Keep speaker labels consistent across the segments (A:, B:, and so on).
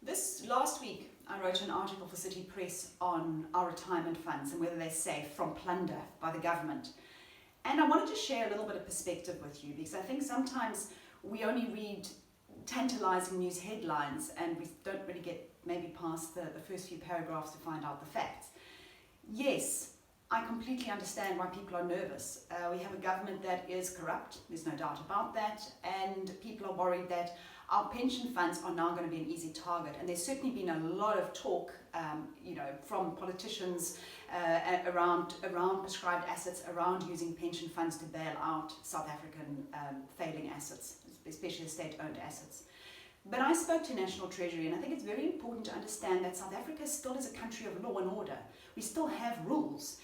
A: This last week, I wrote an article for City Press on our retirement funds and whether they're safe from plunder by the government. And I wanted to share a little bit of perspective with you, because I think sometimes we only read tantalizing news headlines and we don't really get maybe past the first few paragraphs to find out the facts. Yes, I completely understand why people are nervous. We have a government that is corrupt, there's no doubt about that, and people are worried that our pension funds are now going to be an easy target. And there's certainly been a lot of talk, from politicians around prescribed assets, around using pension funds to bail out South African failing assets, especially state-owned assets. But I spoke to National Treasury, and I think it's very important to understand that South Africa still is a country of law and order. We still have rules.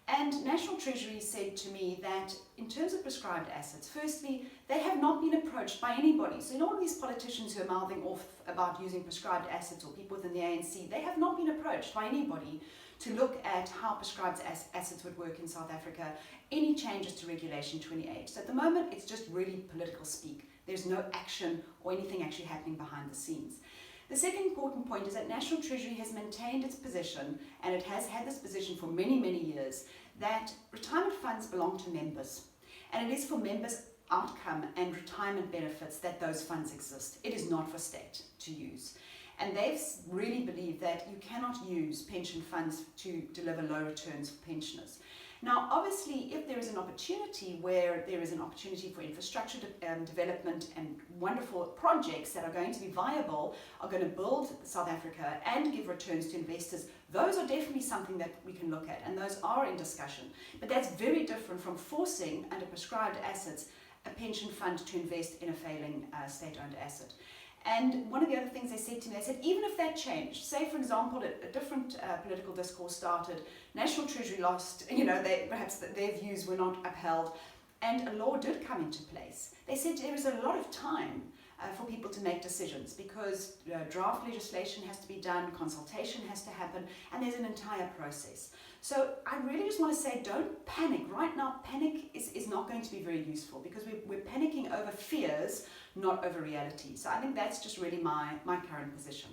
A: And National Treasury said to me that in terms of prescribed assets, firstly, they have not been approached by anybody. So in all of these politicians who are mouthing off about using prescribed assets, or people within the ANC, they have not been approached by anybody to look at how prescribed assets would work in South Africa, any changes to Regulation 28. So at the moment, it's just really political speak. There's no action or anything actually happening behind the scenes. The second important point is that National Treasury has maintained its position, and it has had this position for many, many years, that retirement funds belong to members. And it is for members' outcome and retirement benefits that those funds exist. It is not for state to use. And they've really believed that you cannot use pension funds to deliver low returns for pensioners. Now, obviously, if there is an opportunity where there is an opportunity for infrastructure development and wonderful projects that are going to be viable, are going to build South Africa and give returns to investors, those are definitely something that we can look at, and those are in discussion. But that's very different from forcing, under prescribed assets, a pension fund to invest in a failing state-owned asset. And one of the other things they said to me, they said, even if that changed, say for example, a different political discourse started, National Treasury lost, perhaps their views were not upheld, and a law did come into place. They said there is a lot of time for people to make decisions, because draft legislation has to be done, consultation has to happen, and there's an entire process. So I really just want to say, don't panic. Right now, panic is not going to be very useful, because we're panicking over fears, not over reality. So I think that's just really my current position.